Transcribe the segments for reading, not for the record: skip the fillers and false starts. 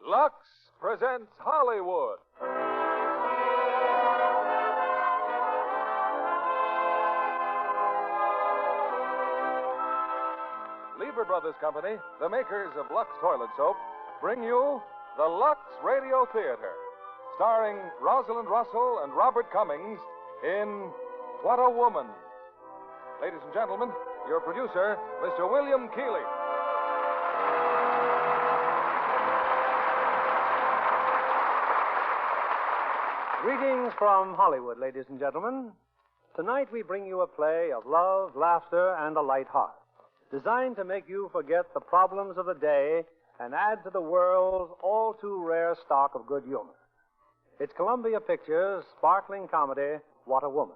Lux presents Hollywood. Lever Brothers Company, the makers of Lux Toilet Soap, bring you the Lux Radio Theater, starring Rosalind Russell and Robert Cummings in What a Woman. Ladies and gentlemen, your producer, Mr. William Keighley. Greetings from Hollywood, ladies and gentlemen. Tonight we bring you a play of love, laughter, and a light heart, designed to make you forget the problems of the day and add to the world's all too rare stock of good humor. It's Columbia Pictures' sparkling comedy, What a Woman.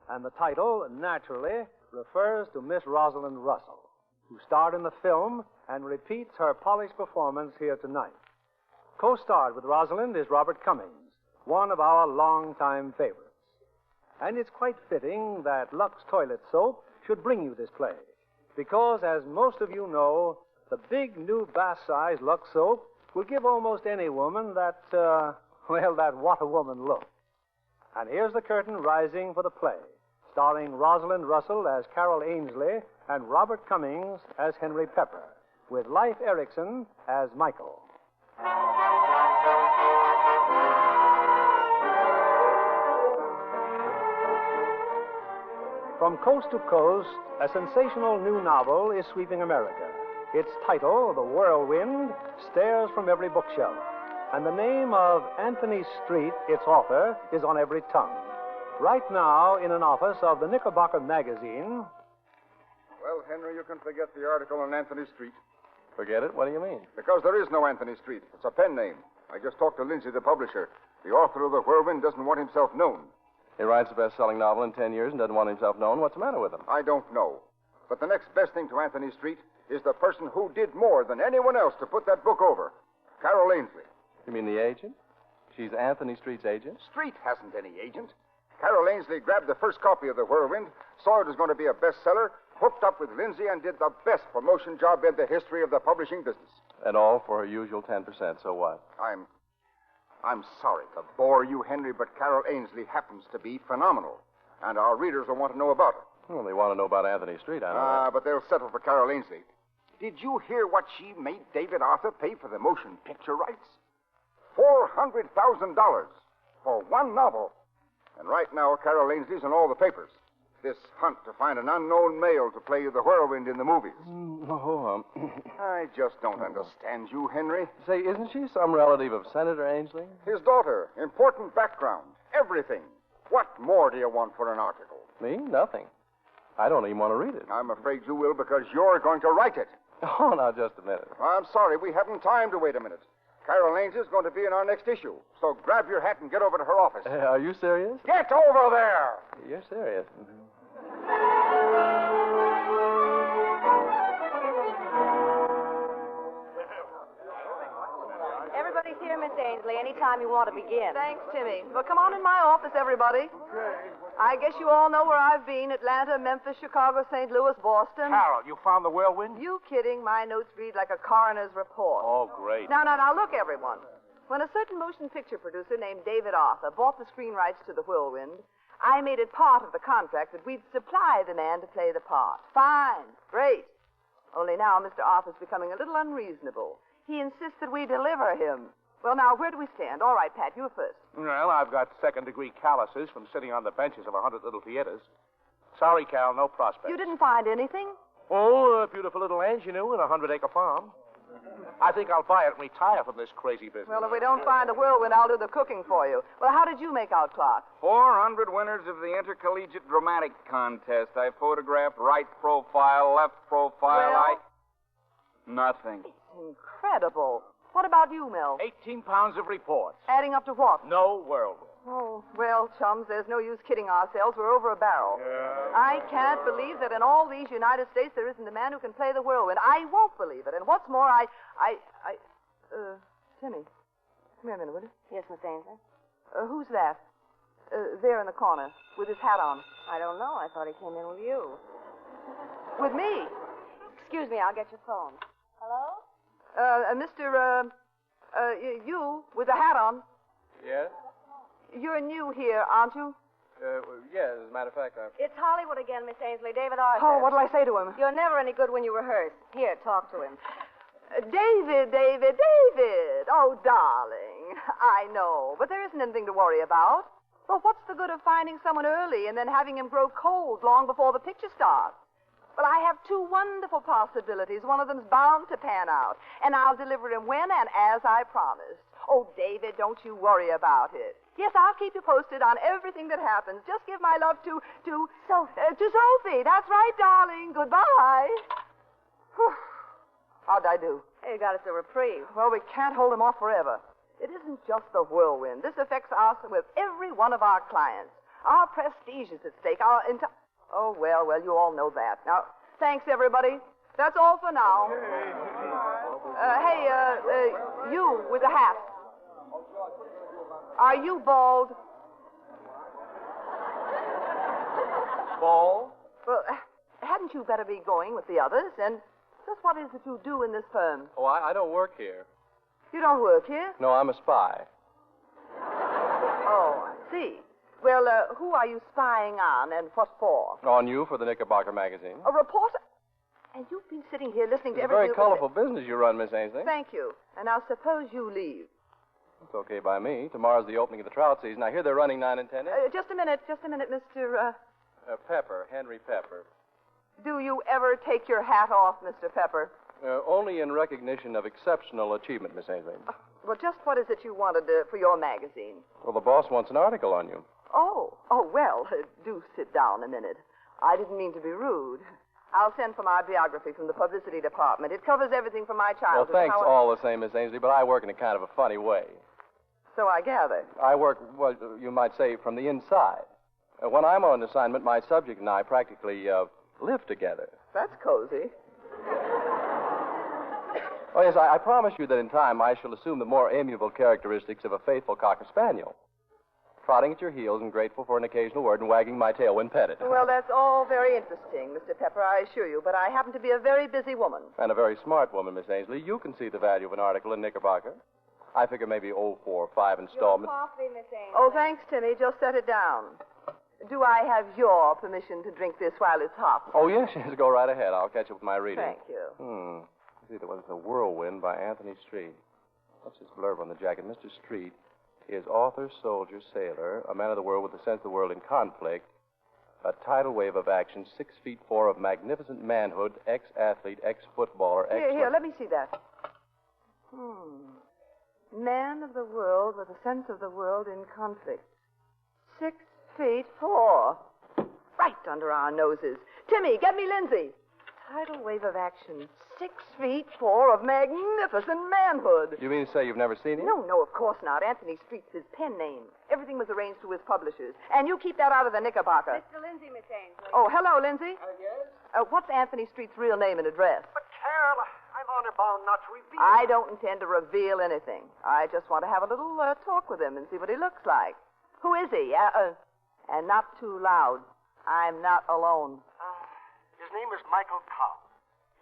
And the title, naturally, refers to Miss Rosalind Russell, who starred in the film and repeats her polished performance here tonight. Co-starred with Rosalind is Robert Cummings, one of our longtime favorites. And it's quite fitting that Lux Toilet Soap should bring you this play, because, as most of you know, the big new bath-size Lux Soap will give almost any woman that What a Woman look. And here's the curtain rising for the play, starring Rosalind Russell as Carol Ainsley and Robert Cummings as Henry Pepper, with Leif Erikson as Michael. From coast to coast, a sensational new novel is sweeping America. Its title, The Whirlwind, stares from every bookshelf, and the name of Anthony Street, its author, is on every tongue. Right now, in an office of the Knickerbocker magazine... Well, Henry, you can forget the article on Anthony Street. Forget it? What do you mean? Because there is no Anthony Street. It's a pen name. I just talked to Lindsay, the publisher. The author of The Whirlwind doesn't want himself known. He writes a best-selling novel in 10 years and doesn't want himself known. What's the matter with him? I don't know. But the next best thing to Anthony Street is the person who did more than anyone else to put that book over. Carol Ainsley. You mean the agent? She's Anthony Street's agent? Street hasn't any agent. Carol Ainsley grabbed the first copy of The Whirlwind, saw it was going to be a bestseller, hooked up with Lindsay, and did the best promotion job in the history of the publishing business. And all for her usual 10%, so what? I'm sorry to bore you, Henry, but Carol Ainsley happens to be phenomenal. And our readers will want to know about her. Well, they want to know about Anthony Street, I know. But they'll settle for Carol Ainsley. Did you hear what she made David Arthur pay for the motion picture rights? $400,000 for one novel. And right now, Carol Ainsley's in all the papers. This hunt to find an unknown male to play the Whirlwind in the movies. I just don't understand you, Henry. Say, isn't she some relative of Senator Ainsley? His daughter. Important background. Everything. What more do you want for an article? Me? Nothing. I don't even want to read it. I'm afraid you will, because you're going to write it. Oh, now, just a minute. I'm sorry. We haven't time to wait a minute. Carol Ainsley's going to be in our next issue. So grab your hat and get over to her office. Are you serious? Get over there! You're serious. Everybody's here, Miss Ainsley, anytime you want to begin. Thanks, Timmy. Well, come on in my office, everybody. I guess you all know where I've been. Atlanta, Memphis, Chicago, St. Louis, Boston. Carol, you found the Whirlwind? You kidding? My notes read like a coroner's report. Oh, great. Now, look, everyone. When a certain motion picture producer named David Arthur bought the screen rights to The Whirlwind, I made it part of the contract that we'd supply the man to play the part. Fine. Great. Only now Mr. Arthur's becoming a little unreasonable. He insists that we deliver him. Well, now, where do we stand? All right, Pat, you first. Well, I've got second-degree calluses from sitting on the benches of 100 little theaters. Sorry, Cal, no prospects. You didn't find anything? Oh, a beautiful little ingenue in a 100-acre farm. I think I'll buy it and retire from this crazy business. Well, if we don't find the Whirlwind, I'll do the cooking for you. Well, how did you make out, Clark? 400 winners of the Intercollegiate Dramatic Contest. I photographed right profile, left profile. Nothing. It's incredible. What about you, Mel? 18 pounds of reports. Adding up to what? No Whirlwind. Oh, well, chums, there's no use kidding ourselves. We're over a barrel. I can't believe that in all these United States there isn't a man who can play the Whirlwind. I won't believe it. And what's more, Timmy, come here a minute, will you? Yes, Miss Ainsley. Who's that? There in the corner, with his hat on. I don't know. I thought he came in with you. With me? Excuse me, I'll get your phone. Hello? You with the hat on. Yes? You're new here, aren't you? Yes, as a matter of fact, I'm... It's Hollywood again, Miss Ainsley. David Arthur. Oh, what'll I say to him? You're never any good when you rehearse. Here, talk to him. David. Oh, darling. I know, but there isn't anything to worry about. Well, what's the good of finding someone early and then having him grow cold long before the picture starts? Well, I have two wonderful possibilities. One of them's bound to pan out, and I'll deliver him when and as I promised. Oh, David, don't you worry about it. Yes, I'll keep you posted on everything that happens. Just give my love to Sophie. To Sophie. That's right, darling. Goodbye. Whew. How'd I do? Hey, you got us a reprieve. Well, we can't hold him off forever. It isn't just the whirlwind. This affects us with every one of our clients. Our prestige is at stake. Oh, well, you all know that. Now, thanks, everybody. That's all for now. Hey, you with the hat. Are you bald? Bald? Well, hadn't you better be going with the others? And just what is it you do in this firm? Oh, I don't work here. You don't work here? No, I'm a spy. Oh, I see. Well, who are you spying on and what for? On you for the Knickerbocker magazine. A reporter? And you've been sitting here listening to It's a everything... very colorful business you run, Miss Ainsley. Thank you. And now suppose you leave. It's okay by me. Tomorrow's the opening of the trout season. I hear they're running 9 and 10 inches. Just a minute, Mr. Pepper, Henry Pepper. Do you ever take your hat off, Mr. Pepper? Only in recognition of exceptional achievement, Miss Ainsley. Well, just what is it you wanted for your magazine? Well, the boss wants an article on you. Oh, well, do sit down a minute. I didn't mean to be rude. I'll send for my biography from the publicity department. It covers everything from my childhood. Well, thanks all the same, Miss Ainsley, but I work in a kind of a funny way. So I gather. I work, well, you might say, from the inside. When I'm on assignment, my subject and I practically live together. That's cozy. Oh, yes, I promise you that in time I shall assume the more amiable characteristics of a faithful cocker spaniel. Trotting at your heels and grateful for an occasional word and wagging my tail when petted. Well, that's all very interesting, Mr. Pepper, I assure you, but I happen to be a very busy woman. And a very smart woman, Miss Ainsley. You can see the value of an article in Knickerbocker. I figure maybe 4 or 5 installments. Your coffee, Miss Ainsley. Oh, thanks, Timmy. Just set it down. Do I have your permission to drink this while it's hot? Oh, yes, go right ahead. I'll catch up with my reading. Thank you. See, there was A Whirlwind by Anthony Street. What's his blurb on the jacket? Mr. Street is author, soldier, sailor, a man of the world with a sense of the world in conflict, a tidal wave of action, 6 feet 4 of magnificent manhood, ex-athlete, ex-footballer, Here, let me see that. Man of the world with a sense of the world in conflict. 6 feet 4. Right under our noses. Timmy, get me Lindsay. Tidal wave of action. 6 feet 4 of magnificent manhood. You mean to say you've never seen him? No, of course not. Anthony Street's his pen name. Everything was arranged through his publishers. And you keep that out of the Knickerbocker. Mr. Lindsay, Miss Ainsley. Oh, hello, Lindsay. Yes? What's Anthony Street's real name and address? But, Carol, I'm honor bound not to reveal. I don't intend to reveal anything. I just want to have a little talk with him and see what he looks like. Who is he? And not too loud. I'm not alone. His name is Michael Cobb.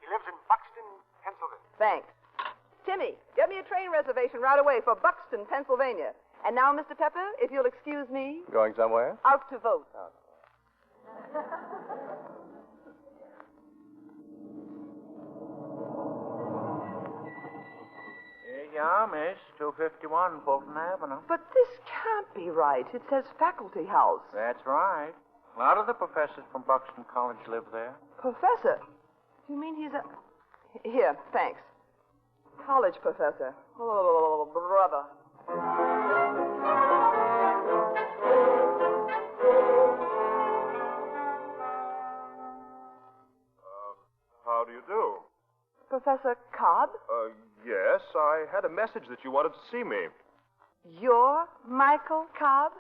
He lives in Buxton, Pennsylvania. Thanks. Timmy, get me a train reservation right away for Buxton, Pennsylvania. And now, Mr. Pepper, if you'll excuse me. Going somewhere? Out to vote. Here you are, miss. 251 Fulton Avenue. But this can't be right. It says Faculty House. That's right. A lot of the professors from Buxton College live there. Professor? Do you mean he's a... Here, thanks. College professor. Oh, brother. How do you do? Professor Cobb? Yes, I had a message that you wanted to see me. You're Michael Cobb?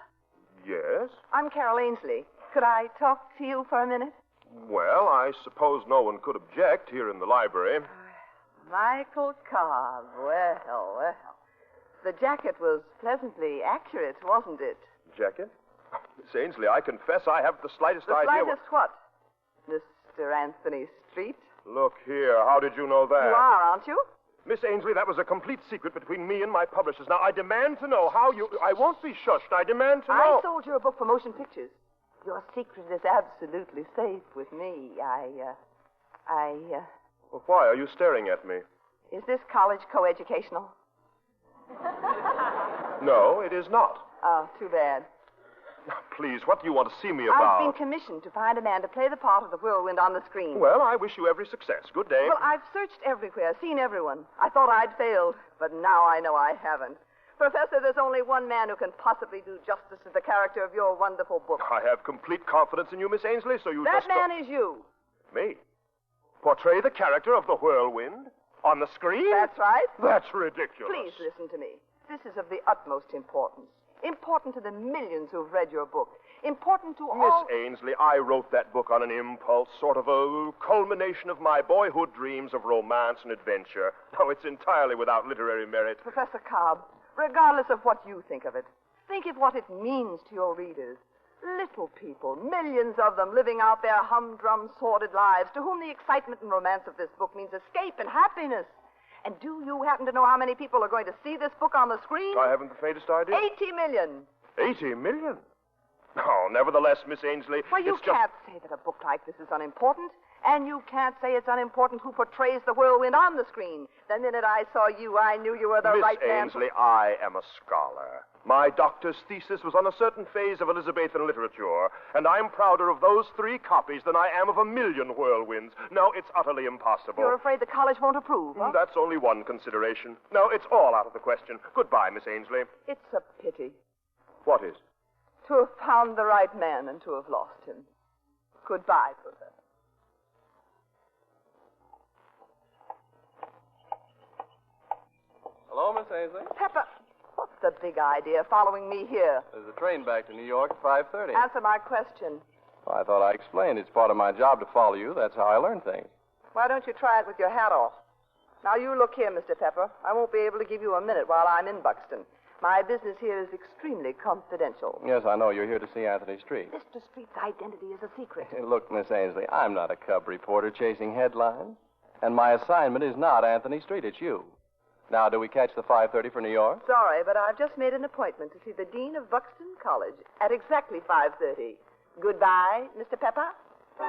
Yes? I'm Carol Ainsley. Could I talk to you for a minute? Well, I suppose no one could object here in the library. Michael Cobb. Well. The jacket was pleasantly accurate, wasn't it? Jacket? Miss Ainsley, I confess I have the slightest The idea. slightest what? Mr. Anthony Street? Look here, how did you know that? You are, aren't you? Miss Ainsley, that was a complete secret between me and my publishers. Now, I demand to know how you... I won't be shushed. I demand to know... I sold you a book for motion pictures. Your secret is absolutely safe with me. Well, why are you staring at me? Is this college coeducational? No, it is not. Oh, too bad. Now, please, what do you want to see me about? I've been commissioned to find a man to play the part of the whirlwind on the screen. Well, I wish you every success. Good day. Well, I've searched everywhere, seen everyone. I thought I'd failed, but now I know I haven't. Professor, there's only one man who can possibly do justice to the character of your wonderful book. I have complete confidence in you, Miss Ainsley, so you That just... man is you. Me? Portray the character of the whirlwind on the screen? That's right. That's ridiculous. Please listen to me. This is of the utmost importance. Important to the millions who've read your book. Important to all... Miss Ainsley, I wrote that book on an impulse, sort of a culmination of my boyhood dreams of romance and adventure. Now, it's entirely without literary merit. Professor Cobb, regardless of what you think of it, think of what it means to your readers. Little people, millions of them, living out their humdrum, sordid lives, to whom the excitement and romance of this book means escape and happiness. And do you happen to know how many people are going to see this book on the screen? I haven't the faintest idea. 80 million. 80 million? Oh, nevertheless, Miss Ainsley, Well, you it's just... can't say that a book like this is unimportant. And you can't say it's unimportant who portrays the whirlwind on the screen. The minute I saw you, I knew you were the right man. Miss Ainsley, I am a scholar. My doctor's thesis was on a certain phase of Elizabethan literature, and I'm prouder of those 3 copies than I am of a million whirlwinds. No, it's utterly impossible. You're afraid the college won't approve, huh? That's only one consideration. No, it's all out of the question. Goodbye, Miss Ainsley. It's a pity What is? to have found the right man and to have lost him. Goodbye, Professor. Hello, Miss Ainsley. Pepper, what's the big idea following me here? There's a train back to New York at 5:30. Answer my question. Well, I thought I explained. It's part of my job to follow you. That's how I learn things. Why don't you try it with your hat off? Now, you look here, Mr. Pepper. I won't be able to give you a minute while I'm in Buxton. My business here is extremely confidential. Yes, I know. You're here to see Anthony Street. Mr. Street's identity is a secret. Look, Miss Ainsley, I'm not a cub reporter chasing headlines. And my assignment is not Anthony Street. It's you. Now, do we catch the 5:30 for New York? Sorry, but I've just made an appointment to see the Dean of Buxton College at exactly 5:30. Goodbye, Mr. Pepper. I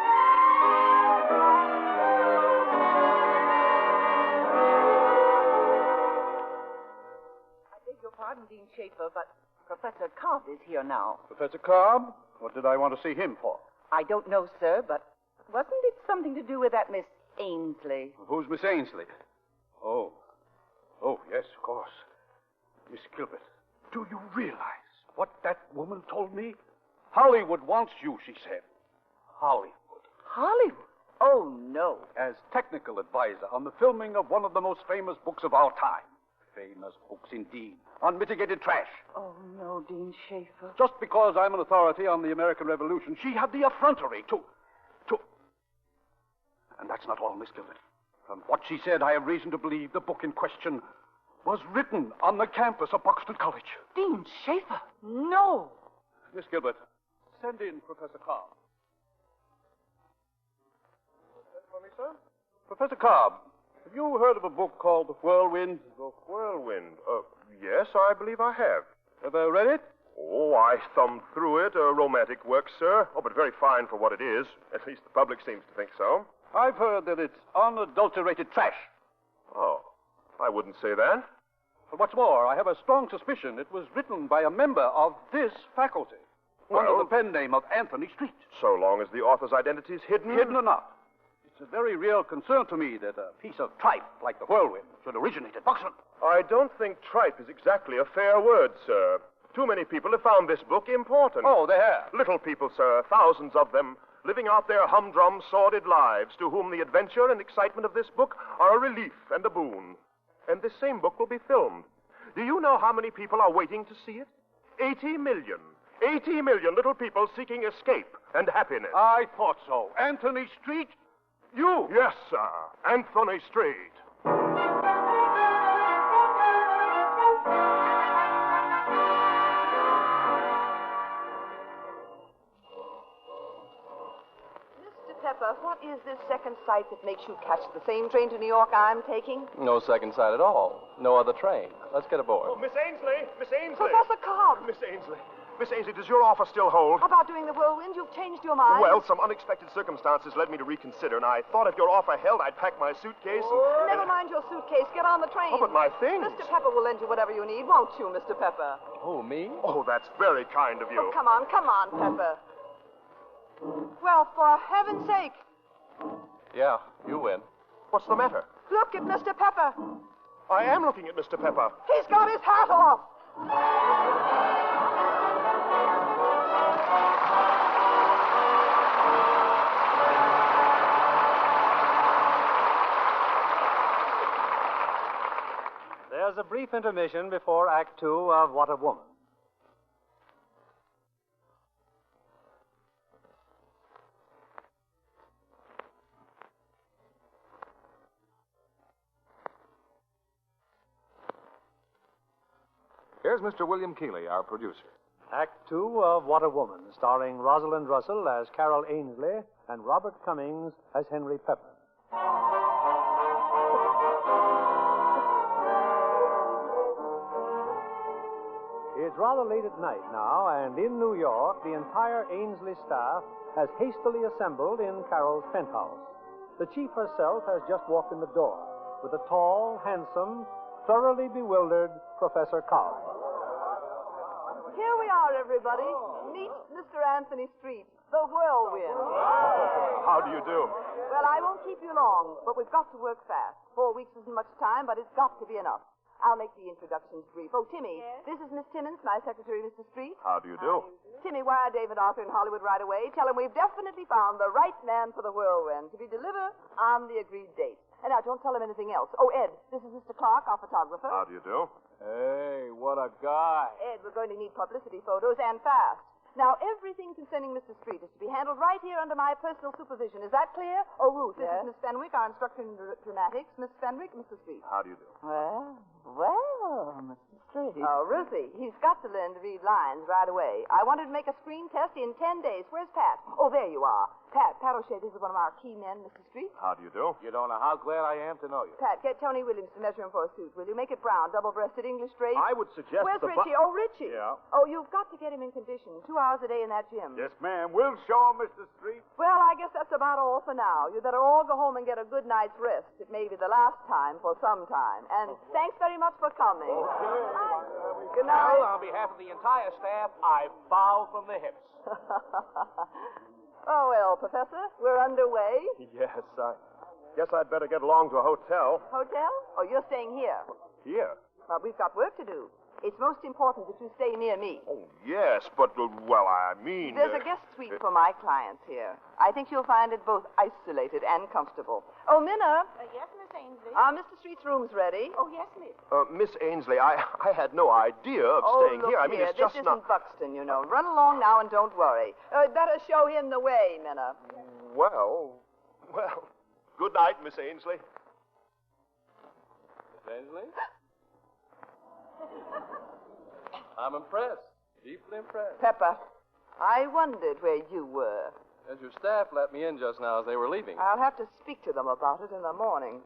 beg your pardon, Dean Schaefer, but Professor Cobb is here now. Professor Cobb? What did I want to see him for? I don't know, sir, but wasn't it something to do with that Miss Ainsley? Who's Miss Ainsley? Oh, yes, of course. Miss Gilbert, do you realize what that woman told me? Hollywood wants you, she said. Hollywood. Hollywood? Oh, no. As technical advisor on the filming of one of the most famous books of our time. Famous books indeed. Unmitigated trash. Oh, no, Dean Schaefer. Just because I'm an authority on the American Revolution, she had the effrontery to... And that's not all, Miss Gilbert. From what she said, I have reason to believe the book in question was written on the campus of Buxton College. Dean Schaefer? No. Miss Gilbert, send in Professor Cobb. For me, sir? Professor Cobb, have you heard of a book called The Whirlwind? The Whirlwind? Yes, I believe I have. Ever read it? Oh, I thumbed through it. A romantic work, sir. Oh, but very fine for what it is. At least the public seems to think so. I've heard that it's unadulterated trash. Oh, I wouldn't say that. But what's more, I have a strong suspicion it was written by a member of this faculty. Under the pen name of Anthony Street. So long as the author's identity is hidden? Hidden or not. It's a very real concern to me that a piece of tripe like the Whirlwind should originate at Buxton. I don't think tripe is exactly a fair word, sir. Too many people have found this book important. Oh, they have? Little people, sir, thousands of them, living out their humdrum, sordid lives, to whom the adventure and excitement of this book are a relief and a boon. And this same book will be filmed. Do you know how many people are waiting to see it? 80 million. 80 million little people seeking escape and happiness. I thought so. Anthony Street? You? Yes, sir. Anthony Street. Mr. Pepper, what is this second sight that makes you catch the same train to New York I'm taking? No second sight at all. No other train. Let's get aboard. Oh, Miss Ainsley! Miss Ainsley! Professor Cobb! Miss Ainsley! Miss Ainsley, does your offer still hold? About doing the whirlwind? You've changed your mind? Well, some unexpected circumstances led me to reconsider, and I thought if your offer held, I'd pack my suitcase and... Never mind your suitcase. Get on the train. Oh, but my things. Mr. Pepper will lend you whatever you need, won't you, Mr. Pepper? Oh, me? Oh, that's very kind of you. Oh, come on, Pepper. Well, for heaven's sake. Yeah, you win. What's the matter? Look at Mr. Pepper. I am looking at Mr. Pepper. He's got his hat off. There's a brief intermission before Act Two of What a Woman. Here's Mr. William Keeley, our producer. Act Two of What a Woman, starring Rosalind Russell as Carol Ainsley and Robert Cummings as Henry Pepper. It's rather late at night now, and in New York, the entire Ainsley staff has hastily assembled in Carol's penthouse. The chief herself has just walked in the door with a tall, handsome, thoroughly bewildered Professor Cobb. Here we are, everybody. Meet Mr. Anthony Street, the whirlwind. How do you do? Well, I won't keep you long, but we've got to work fast. 4 weeks isn't much time, but it's got to be enough. I'll make the introductions brief. Oh, Timmy, This is Miss Timmons, my secretary, Mr. Street. How do you do? Timmy, wire David Arthur in Hollywood right away. Tell him we've definitely found the right man for the whirlwind to be delivered on the agreed date. And now, don't tell him anything else. Oh, Ed, this is Mr. Clark, our photographer. How do you do? Hey, what a guy. Ed, we're going to need publicity photos and fast. Now, everything concerning Mr. Street is to be handled right here under my personal supervision. Is that clear? Oh, Ruth, this is Miss Fenwick, our instructor in dramatics. Miss Fenwick, Mr. Street. How do you do? Well, Mr. Street. Oh, Ruthie, he's got to learn to read lines right away. I wanted to make a screen test in 10 days. Where's Pat? Oh, there you are. Pat O'Shea, this is one of our key men, Mr. Street. How do you do? You don't know how glad I am to know you. Pat, get Tony Williams to measure him for a suit, will you? Make it brown, double-breasted, English straight. I would suggest Where's the Richie? Oh, Richie. Yeah? Oh, you've got to get him in condition. 2 hours a day in that gym. Yes, ma'am. We'll show him, Mr. Street. Well, I guess that's about all for now. You better all go home and get a good night's rest. It may be the last time for some time. And thanks very much for coming. Okay. Good night. Well, on behalf of the entire staff, I bow from the hips. Oh, well, Professor, we're underway. Yes, I guess I'd better get along to a hotel. Hotel? Oh, you're staying here. Here? Well, we've got work to do. It's most important that you stay near me. Oh, yes, but, well, I mean... There's a guest suite for my clients here. I think you'll find it both isolated and comfortable. Oh, Minna. Yes, Miss Ainsley. Mr. Street's room's ready. Oh, yes, Miss. Miss Ainsley, I had no idea of staying look here. I mean, here. it's just this not... isn't Buxton, you know. Run along now and don't worry. Better show him the way, Minna. Well, good night, Miss Ainsley. Miss Ainsley? I'm impressed. Deeply impressed. Pepper, I wondered where you were. As your staff let me in just now as they were leaving. I'll have to speak to them about it in the morning.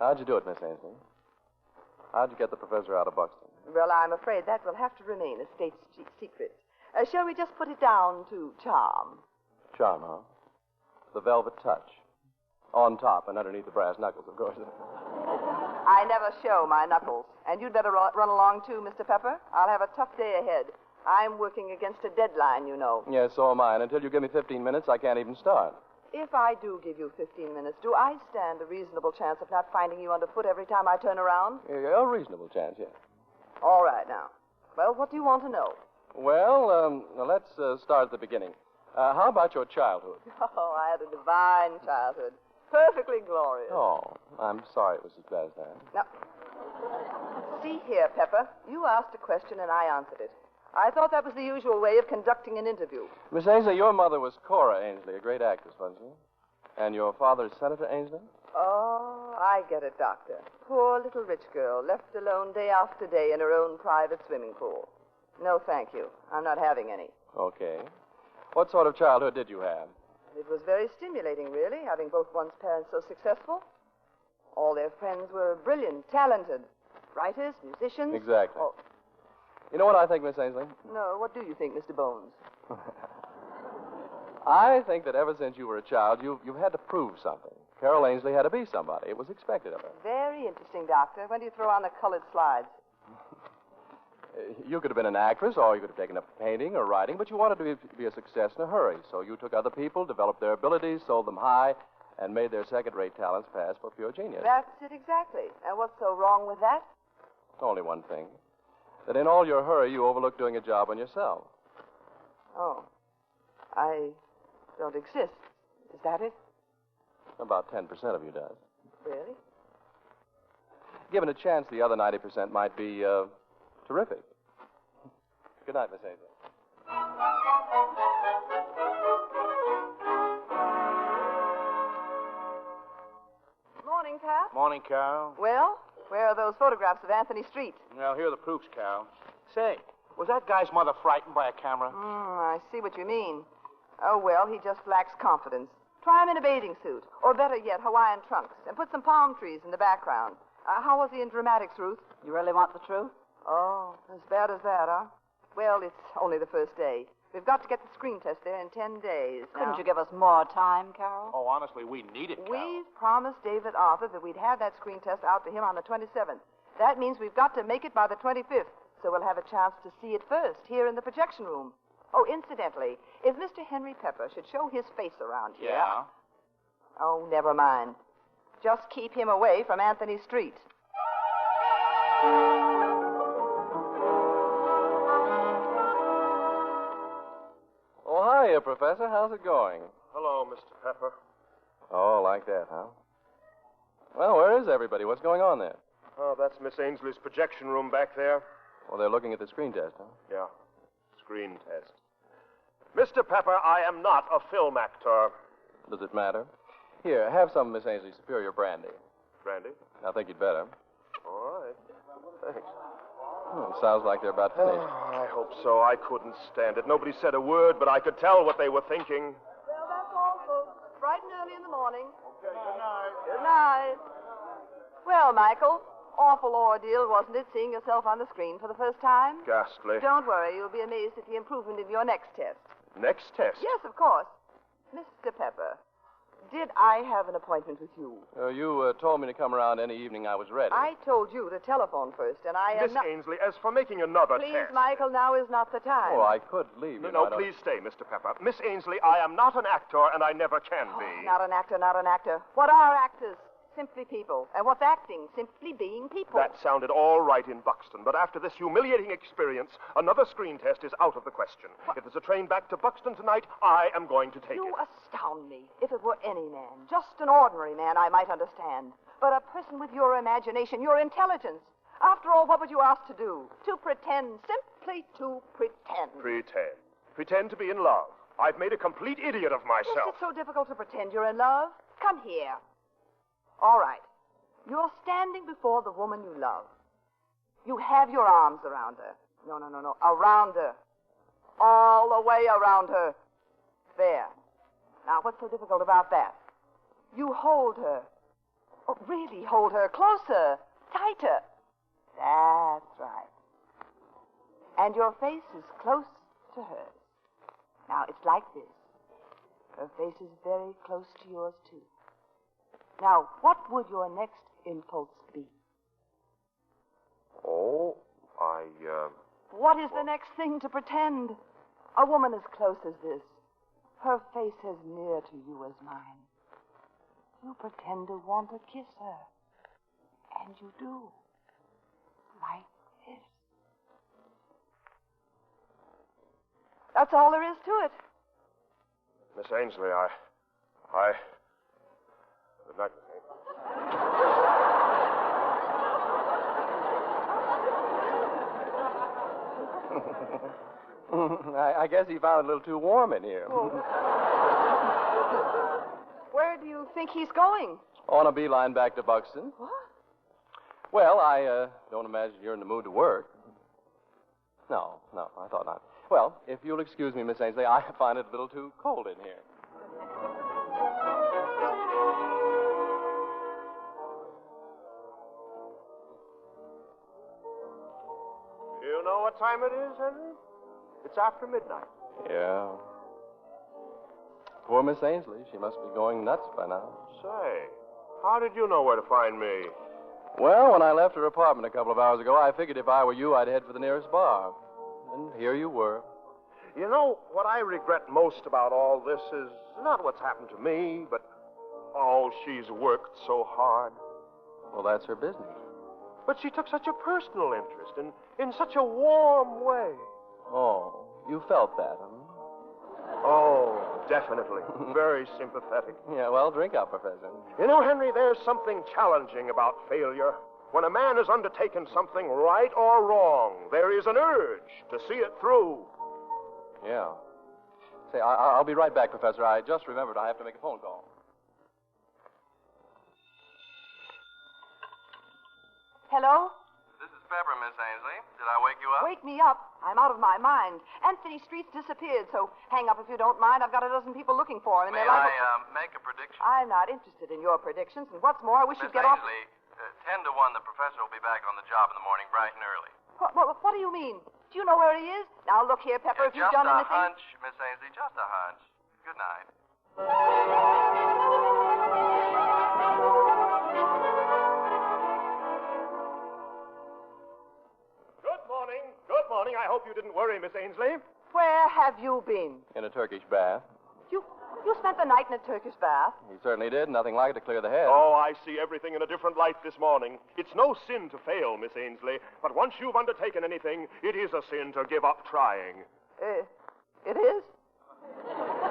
How'd you do it, Miss Ainsley? How'd you get the professor out of Buxton? Well, I'm afraid that will have to remain a state secret. Shall we just put it down to charm? Charm, huh? The velvet touch. On top and underneath the brass knuckles, of course. I never show my knuckles. And you'd better run along, too, Mr. Pepper. I'll have a tough day ahead. I'm working against a deadline, you know. Yes, so am I. And until you give me 15 minutes, I can't even start. If I do give you 15 minutes, do I stand a reasonable chance of not finding you underfoot every time I turn around? Yeah, a reasonable chance, yes. All right, now. Well, what do you want to know? Well, let's start at the beginning. How about your childhood? Oh, I had a divine childhood. Perfectly glorious. Oh, I'm sorry it was as bad as that. Now, see here, Pepper. You asked a question and I answered it. I thought that was the usual way of conducting an interview. Miss Ainsley, your mother was Cora Ainsley, a great actress, wasn't she? And your father is Senator Ainsley? Oh, I get it, Doctor. Poor little rich girl, left alone day after day in her own private swimming pool. No, thank you. I'm not having any. Okay. What sort of childhood did you have? It was very stimulating, really, having both one's parents so successful. All their friends were brilliant, talented. Writers, musicians. Exactly. Oh, You know what I think, Miss Ainsley? no, what do you think, Mr. Bones? I think that ever since you were a child, you've had to prove something. Carol Ainsley had to be somebody. It was expected of her. Very interesting, Doctor. When do you throw on the colored slides? You could have been an actress, or you could have taken up painting or writing, but you wanted to be a success in a hurry. So you took other people, developed their abilities, sold them high, and made their second-rate talents pass for pure genius. That's it exactly. And what's so wrong with that? Only one thing. That in all your hurry, you overlooked doing a job on yourself. Oh. I don't exist. Is that it? About 10% of you does. Really? Given a chance, the other 90% might be terrific. Good night, Miss Ainsley. Morning, Pat. Morning, Carol. Well, where are those photographs of Anthony Street? Well, here are the proofs, Carol. Say, was that guy's mother frightened by a camera? I see what you mean. Oh, well, he just lacks confidence. Try him in a bathing suit, or better yet, Hawaiian trunks, and put some palm trees in the background. How was he in dramatics, Ruth? You really want the truth? Oh, as bad as that, huh? Well, it's only the first day. We've got to get the screen test there in 10 days. Couldn't you give us more time, Carol? Oh, honestly, we need it, Carol. We've promised David Arthur that we'd have that screen test out to him on the 27th. That means we've got to make it by the 25th, so we'll have a chance to see it first here in the projection room. Oh, incidentally, if Mr. Henry Pepper should show his face around here... Yeah? Oh, never mind. Just keep him away from Anthony Street. Oh, hiya, Professor. How's it going? Hello, Mr. Pepper. Oh, like that, huh? Well, where is everybody? What's going on there? Oh, that's Miss Ainsley's projection room back there. Well, they're looking at the screen test, huh? Yeah, screen test. Mr. Pepper, I am not a film actor. Does it matter? Here, have some of Miss Ainsley's superior brandy. Brandy? I think you'd better. All right. Thanks. Sounds like they're about finished. Oh, I hope so. I couldn't stand it. Nobody said a word, but I could tell what they were thinking. Well, that's all, folks. Bright and early in the morning. Okay, good night. Good night. Well, Michael, awful ordeal, wasn't it, seeing yourself on the screen for the first time? Ghastly. Don't worry, you'll be amazed at the improvement in your next test. Next test? Yes, of course. Mr. Pepper, did I have an appointment with you? You told me to come around any evening I was ready. I told you to telephone first, and I am Miss not... Ainsley, as for making another Please, test... Michael, now is not the time. Oh, I could leave. No, please stay, Mr. Pepper. Miss Ainsley, I am not an actor, and I never can be. Not an actor, not an actor. What are actors? Simply people. And what's acting? Simply being people. That sounded all right in Buxton, but after this humiliating experience, another screen test is out of the question. What? If there's a train back to Buxton tonight, I am going to take it. You astound me. If it were any man, just an ordinary man, I might understand. But a person with your imagination, your intelligence. After all, what would you ask to do? To pretend, simply to pretend. Pretend. Pretend to be in love. I've made a complete idiot of myself. Is it so difficult to pretend you're in love? Come here. All right. You're standing before the woman you love. You have your arms around her. No. Around her. All the way around her. There. Now, what's so difficult about that? You hold her. Oh, really hold her closer, tighter. That's right. And your face is close to hers. Now, it's like this. Her face is very close to yours, too. Now, what would your next impulse be? Oh, What is the next thing to pretend? A woman as close as this, her face as near to you as mine. You pretend to want to kiss her. And you do. Like this. That's all there is to it. Miss Ainsley, Good night, Miss Ainsley. I guess he found it a little too warm in here. Where do you think he's going? On a beeline back to Buxton. What? Well, I don't imagine you're in the mood to work. No, I thought not. Well, if you'll excuse me, Miss Ainsley, I find it a little too cold in here. you know what time it is, Henry? It's after midnight. Yeah. Poor Miss Ainsley. She must be going nuts by now. Say, how did you know where to find me? Well, when I left her apartment a couple of hours ago, I figured if I were you, I'd head for the nearest bar. And here you were. You know, what I regret most about all this is not what's happened to me, but, oh, she's worked so hard. Well, that's her business. But she took such a personal interest in such a warm way. Oh, you felt that, huh? Oh, definitely. Very sympathetic. Yeah, well, drink up, Professor. You know, Henry, there's something challenging about failure. When a man has undertaken something right or wrong, there is an urge to see it through. Yeah. Say, I'll be right back, Professor. I just remembered I have to make a phone call. Hello? This is Pepper, Miss Ainsley. Did I wake you up? Wake me up. I'm out of my mind. Anthony Street's disappeared, so hang up if you don't mind. I've got a dozen people looking for him. And May I make a prediction? I'm not interested in your predictions. And what's more, I wish Miss you'd get off... Ainsley, 10 to 1, the professor will be back on the job in the morning bright and early. What do you mean? Do you know where he is? Now, look here, Pepper, if you've done anything... Just a hunch, Miss Ainsley, just a hunch. Good night. Good morning. I hope you didn't worry, Miss Ainsley. Where have you been? In a Turkish bath. You spent the night in a Turkish bath? He certainly did. Nothing like it to clear the head. Oh, I see everything in a different light this morning. It's no sin to fail, Miss Ainsley, but once you've undertaken anything, it is a sin to give up trying. It is?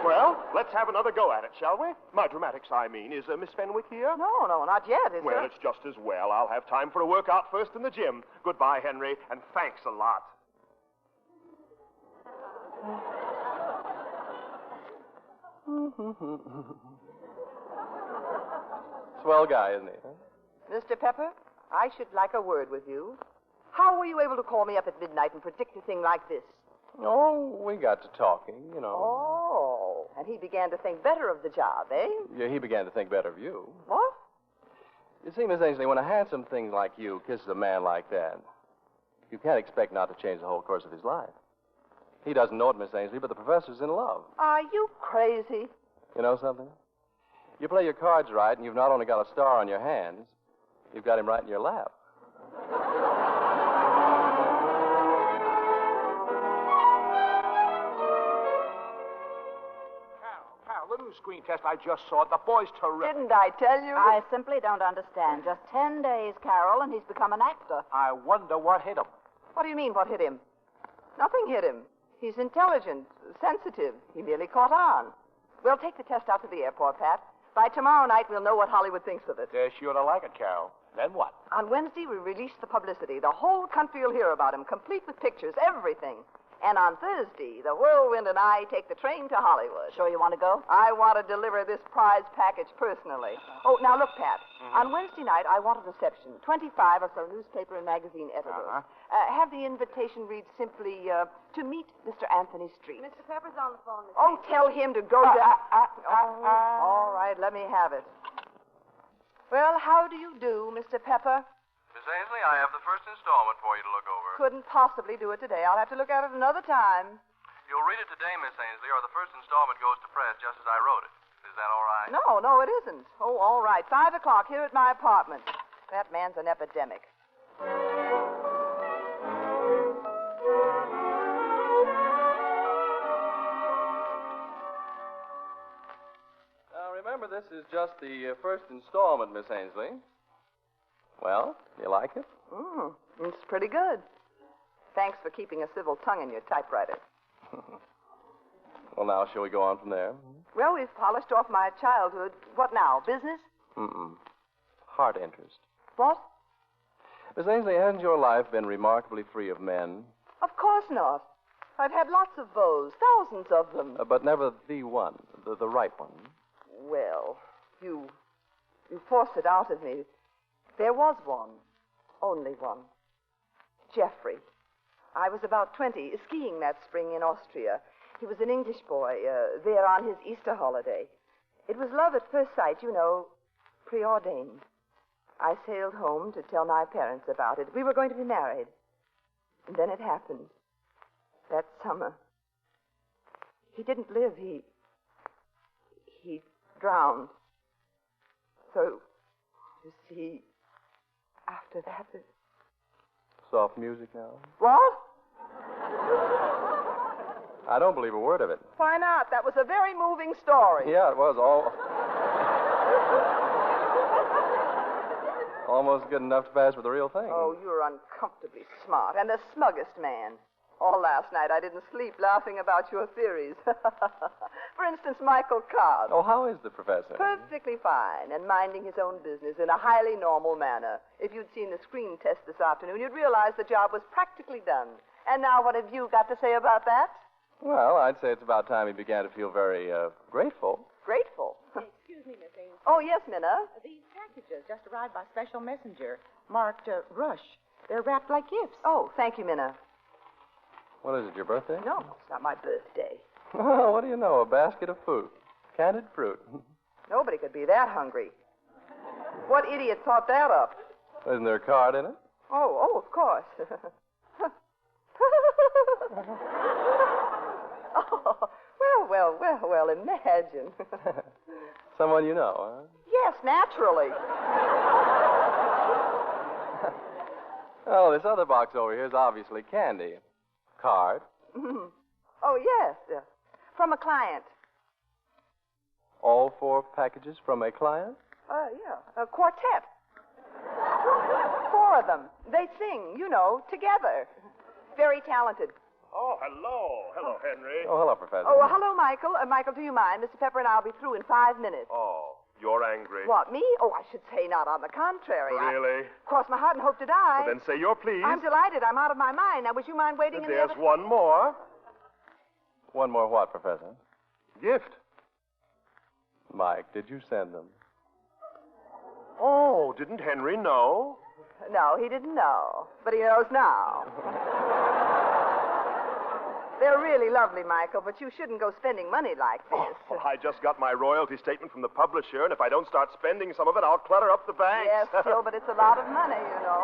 Well, let's have another go at it, shall we? My dramatics, I mean. Is Miss Fenwick here? No, not yet, is Well, there? it's just as well. I'll have time for a workout first in the gym. Goodbye, Henry, and thanks a lot. Swell guy, isn't he? Huh? Mr. Pepper, I should like a word with you. How were you able to call me up at midnight and predict a thing like this? Oh, we got to talking, you know. Oh, and he began to think better of the job, eh? Yeah, he began to think better of you. What? You see, Miss Ainsley, when a handsome thing like you kisses a man like that, you can't expect not to change the whole course of his life. He doesn't know it, Miss Ainsley, but the professor's in love. Are you crazy? You know something? You play your cards right, and you've not only got a star on your hands, you've got him right in your lap. Pal, the new screen test I just saw, the boy's terrific. Didn't I tell you? I simply don't understand. Just 10 days, Carol, and he's become an actor. I wonder what hit him. What do you mean, what hit him? Nothing hit him. He's intelligent, sensitive. He merely caught on. We'll take the test out to the airport, Pat. By tomorrow night, we'll know what Hollywood thinks of it. They're sure to like it, Carol. Then what? On Wednesday, we release the publicity. The whole country will hear about him, complete with pictures, everything. And on Thursday, the Whirlwind and I take the train to Hollywood. Sure you want to go? I want to deliver this prize package personally. Oh, now look, Pat. On Wednesday night, I want a reception. 25 or so newspaper and magazine editors. Have the invitation read simply, to meet Mr. Anthony Street. Mr. Pepper's on the phone. Oh, tell him to go to... All right, let me have it. Well, how do you do, Mr. Pepper? Miss Ainsley, I have the first installment for you to look over. Couldn't possibly do it today. I'll have to look at it another time. You'll read it today, Miss Ainsley, or the first installment goes to press just as I wrote it. Is that all right? No, it isn't. Oh, all right. 5 o'clock here at my apartment. That man's an epidemic. Now, remember, this is just the first installment, Miss Ainsley. Well, you like it? It's pretty good. Thanks for keeping a civil tongue in your typewriter. Well, now, shall we go on from there? Well, we've polished off my childhood. What now, business? Heart interest. What? Miss Ainsley, hasn't your life been remarkably free of men? Of course not. I've had lots of beaux, thousands of them. But never the one, the right one. Well, you forced it out of me. There was one. Only one. Jeffrey. I was about 20, skiing that spring in Austria. He was an English boy, there on his Easter holiday. It was love at first sight, you know, preordained. I sailed home to tell my parents about it. We were going to be married. And then it happened. That summer. He didn't live. He drowned. So, you see, after that... Soft music now. What? I don't believe a word of it. Why not? That was a very moving story. Yeah, it was almost good enough to pass for the real thing. Oh, you're uncomfortably smart and the smuggest man. All last night I didn't sleep laughing about your theories. For instance, Michael Cobb. Oh, how is the professor? Perfectly fine and minding his own business in a highly normal manner. If you'd seen the screen test this afternoon, you'd realize the job was practically done. And now what have you got to say about that? Well, I'd say it's about time he began to feel very grateful. Grateful? Excuse me, Miss Ainsley. Oh, yes, Minna. These packages just arrived by special messenger, marked Rush. They're wrapped like gifts. Oh, thank you, Minna. What is it, your birthday? No, it's not my birthday. Oh, what do you know? A basket of fruit. Candied fruit. Nobody could be that hungry. What idiot thought that up? Isn't there a card in it? Oh, of course. Oh, well, imagine. Someone you know, huh? Yes, naturally. Oh, this other box over here is obviously candy. Card. Oh, yes. From a client. All 4 packages from a client? Yeah. A quartet. 4 of them. They sing, together. Very talented. Oh, hello. Hello, Henry. Oh, hello, Professor. Oh, hello, Michael. Michael, do you mind? Mr. Pepper and I'll be through in 5 minutes. Oh, you're angry. What, me? Oh, I should say not. On the contrary. Really? Cross my heart and hope to die. Well, then say you're pleased. I'm delighted. I'm out of my mind. Now, would you mind waiting in the There's other... one more. One more what, Professor? Gift. Mike, did you send them? Oh, didn't Henry know? No, he didn't know. But he knows now. They're really lovely, Michael, but you shouldn't go spending money like this. Oh, well, I just got my royalty statement from the publisher, and if I don't start spending some of it, I'll clutter up the banks. Yes, still, but it's a lot of money,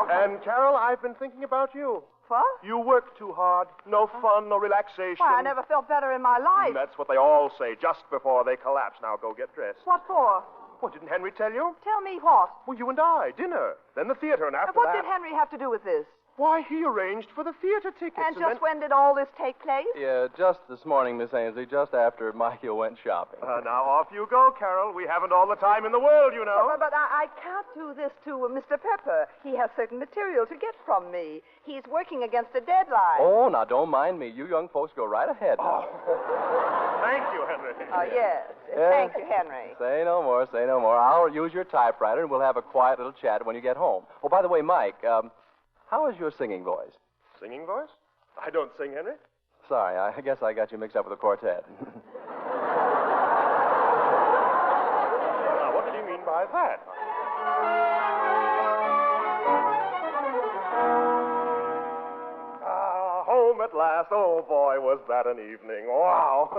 And, Carol, I've been thinking about you. What? You work too hard. No fun, no relaxation. Why, I never felt better in my life. That's what they all say just before they collapse. Now go get dressed. What for? Well, didn't Henry tell you? Tell me what? Well, you and I, dinner, then the theater, and after What that... did Henry have to do with this? Why, he arranged for the theater tickets. And just when did all this take place? Yeah, just this morning, Miss Ainsley, just after Michael went shopping. Now off you go, Carol. We haven't all the time in the world, you know. But I can't do this to Mr. Pepper. He has certain material to get from me. He's working against a deadline. Oh, now don't mind me. You young folks go right ahead now. Thank you, Henry. Yes. Thank you, Henry. Say no more, say no more. I'll use your typewriter, and we'll have a quiet little chat when you get home. Oh, by the way, Mike, how is your singing voice? Singing voice? I don't sing, Henry. Sorry, I guess I got you mixed up with a quartet. Now, what did you mean by that? Home at last. Oh, boy, was that an evening. Wow.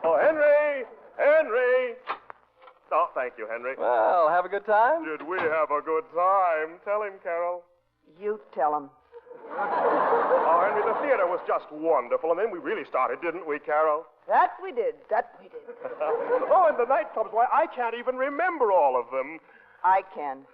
Oh, Henry! Henry! Oh, thank you, Henry. Well, have a good time? Did we have a good time? Tell him, Carol. You tell him. Oh, Henry, the theater was just wonderful, and then we really started, didn't we, Carol? That we did. Oh, and the nightclubs, why, I can't even remember all of them. I can.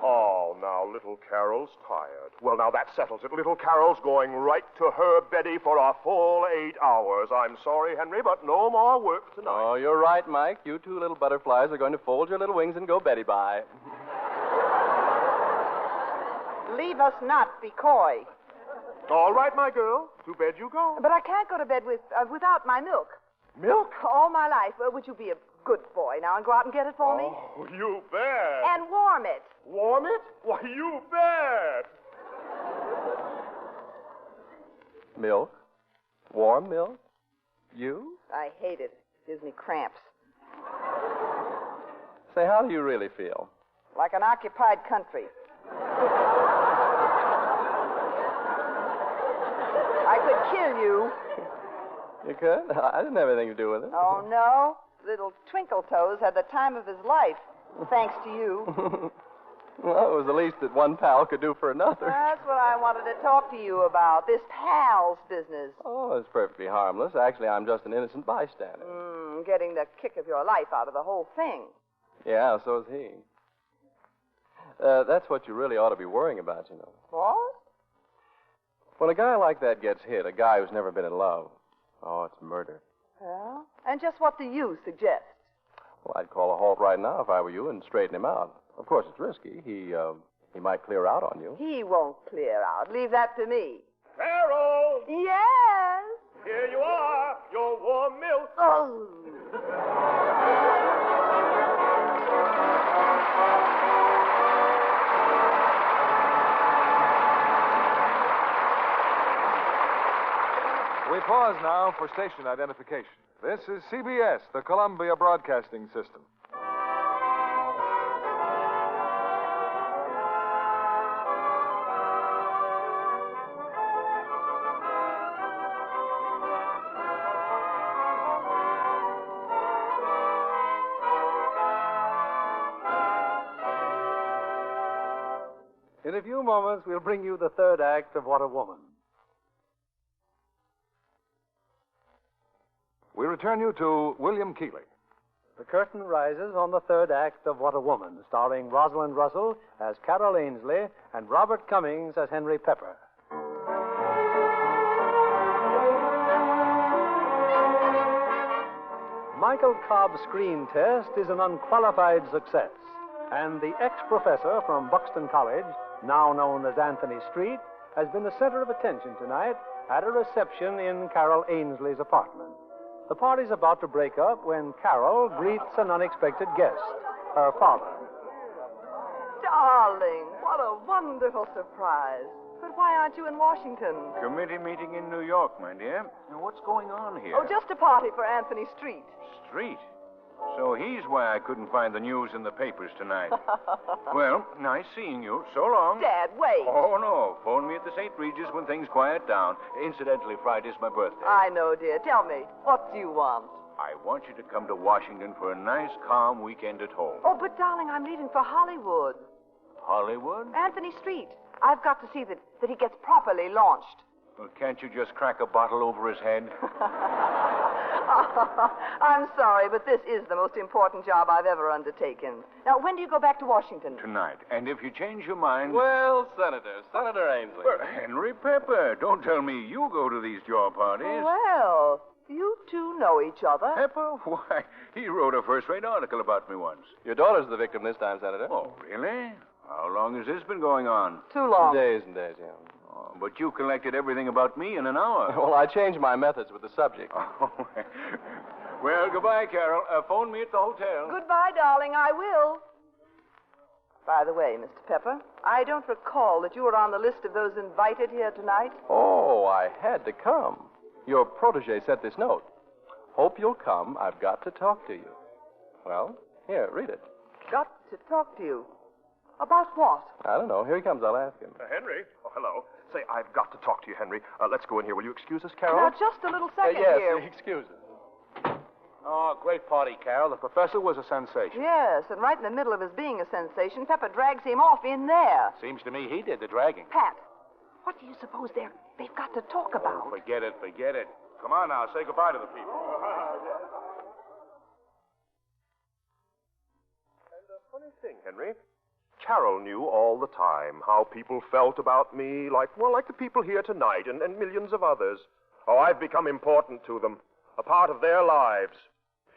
Oh, now, little Carol's tired. Well, now, that settles it. Little Carol's going right to her beddy for a full 8 hours. I'm sorry, Henry, but no more work tonight. Oh, you're right, Mike. You two little butterflies are going to fold your little wings and go Betty bye. Leave us not be coy. All right, my girl. To bed you go. But I can't go to bed without my milk. Milk? All my life. Would you be a good boy now and go out and get it for me? Oh, you bet. And warm it. Warm it? Why, you bet. Milk? Warm milk? You? I hate it. It gives me cramps. Say, how do you really feel? Like an occupied country. I could kill you. You could? I didn't have anything to do with it. Oh, no? Little Twinkle Toes had the time of his life, thanks to you. Well, it was the least that one pal could do for another. That's what I wanted to talk to you about, this pal's business. Oh, it's perfectly harmless. Actually, I'm just an innocent bystander. Getting the kick of your life out of the whole thing. Yeah, so is he. That's what you really ought to be worrying about, you know. What? When a guy like that gets hit, a guy who's never been in love, oh, it's murder. Yeah? And just what do you suggest? Well, I'd call a halt right now if I were you and straighten him out. Of course, it's risky. He might clear out on you. He won't clear out. Leave that to me. Carol! Yes? Here you are, your warm milk. Oh. We pause now for station identification. This is CBS, the Columbia Broadcasting System. In a few moments, we'll bring you the third act of What a Woman. We return you to William Keighley. The curtain rises on the third act of What a Woman, starring Rosalind Russell as Carol Ainsley and Robert Cummings as Henry Pepper. Michael Cobb's screen test is an unqualified success, and the ex-professor from Buxton College, now known as Anthony Street, has been the center of attention tonight at a reception in Carol Ainsley's apartment. The party's about to break up when Carol greets an unexpected guest, her father. Darling, what a wonderful surprise. But why aren't you in Washington? Committee meeting in New York, my dear. Now, what's going on here? Oh, just a party for Anthony Street. Street? So he's why I couldn't find the news in the papers tonight. Well, nice seeing you. So long. Dad, wait. Oh, no. Phone me at the St. Regis when things quiet down. Incidentally, Friday's my birthday. I know, dear. Tell me, what do you want? I want you to come to Washington for a nice, calm weekend at home. Oh, but darling, I'm leaving for Hollywood. Hollywood? Anthony Street. I've got to see that he gets properly launched. Well, can't you just crack a bottle over his head? I'm sorry, but this is the most important job I've ever undertaken. Now, when do you go back to Washington? Tonight. And if you change your mind... Well, Senator Ainsley. Well, Henry Pepper, don't tell me you go to these jaw parties. Well, you two know each other. Pepper? Why, he wrote a first-rate article about me once. Your daughter's the victim this time, Senator. Oh, really? How long has this been going on? Too long. Days and days, yeah. Oh, but you collected everything about me in an hour. Well, I changed my methods with the subject. Oh, well, goodbye, Carol. Phone me at the hotel. Goodbye, darling. I will. By the way, Mr. Pepper, I don't recall that you were on the list of those invited here tonight. Oh, I had to come. Your protege sent this note. Hope you'll come. I've got to talk to you. Well, here, read it. Got to talk to you. About what? I don't know. Here he comes. I'll ask him. Henry? Oh, hello. Say, I've got to talk to you, Henry. Let's go in here. Will you excuse us, Carol? Now, just a little second yes, here. Excuse us. Oh, great party, Carol. The professor was a sensation. Yes, and right in the middle of his being a sensation, Pepper drags him off in there. Seems to me he did the dragging. Pat, what do you suppose they've got to talk about? Forget it. Come on now, say goodbye to the people. And a funny thing, Henry. Carol knew all the time how people felt about me, like the people here tonight and millions of others. Oh, I've become important to them, a part of their lives.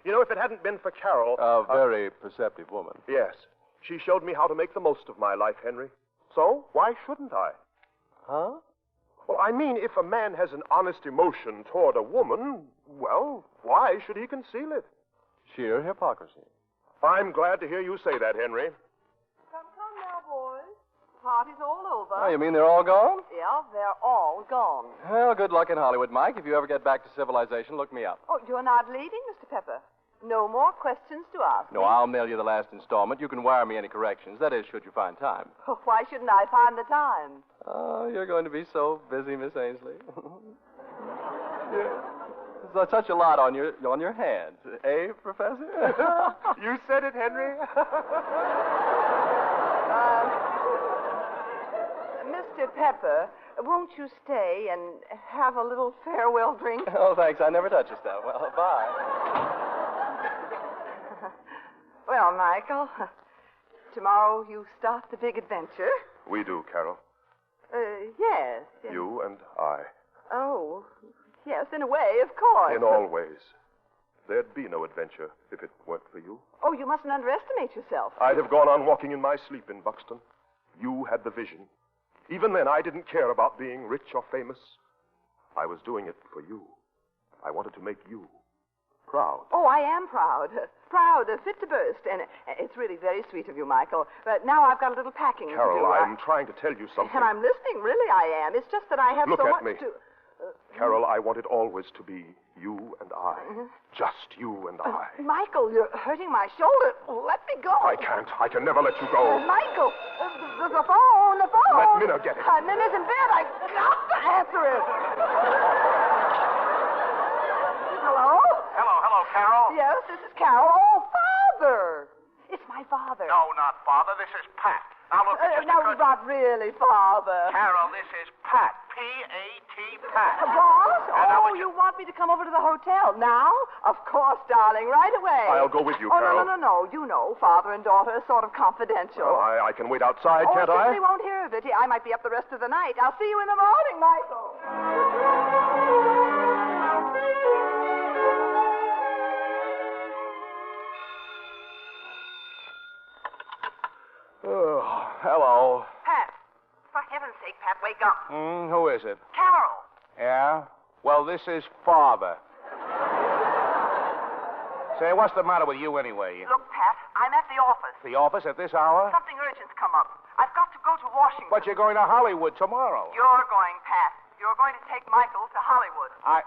You know, if it hadn't been for Carol... A very perceptive woman. Yes. She showed me how to make the most of my life, Henry. So, why shouldn't I? Huh? Well, I mean, if a man has an honest emotion toward a woman, well, why should he conceal it? Sheer hypocrisy. I'm glad to hear you say that, Henry. Come now, boys. Party's all over. Oh, you mean they're all gone? Yeah, they're all gone. Well, good luck in Hollywood, Mike. If you ever get back to civilization, look me up. Oh, you're not leaving, Mr. Pepper? No more questions to ask. No, I'll mail you the last installment. You can wire me any corrections. That is, should you find time. Oh, why shouldn't I find the time? Oh, you're going to be so busy, Miss Ainsley. There's such a lot on your hands. Eh, Professor? You said it, Henry. Mr. Pepper, won't you stay and have a little farewell drink? Oh, thanks. I never touch your stuff. Well, bye. Well, Michael, tomorrow you start the big adventure. We do, Carol. Yes. You and I. Oh, yes, in a way, of course. In all ways. There'd be no adventure if it weren't for you. Oh, you mustn't underestimate yourself. I'd have gone on walking in my sleep in Buxton. You had the vision. Even then, I didn't care about being rich or famous. I was doing it for you. I wanted to make you proud. Oh, I am proud. Proud, fit to burst. And it's really very sweet of you, Michael. But now I've got a little packing Carol, to do. I'm trying to tell you something. And I'm listening, really I am. It's just that I have Look so at much me. to... Carol, I want it always to be you and I. Just you and I. Michael, you're hurting my shoulder. Let me go. I can't. I can never let you go. Michael, the phone. Let Minna get it. Minna's in bed. I got to answer it. Hello? Hello, Carol. Yes, this is Carol. Oh, Father. It's my father. No, not Father. This is Pat. Now, look, No, not really, Father. Carol, this is Pat. P-A-T, Pat. Boss? And I Oh, want you want me to come over to the hotel now? Of course, darling, right away. I'll go with you, Oh, Carol. no. You know, father and daughter are sort of confidential. Well, I can wait outside, Oh, can't I I? won't hear of it. I might be up the rest of the night. I'll see you in the morning, Michael. Oh, hello. Pat. For heaven's sake, Pat, wake up. Who is it? Carol. Yeah? Well, this is Father. Say, what's the matter with you anyway? Look, Pat, I'm at the office. The office at this hour? Something urgent's come up. I've got to go to Washington. But you're going to Hollywood tomorrow. You're going, Pat. You're going to take Michael to Hollywood. I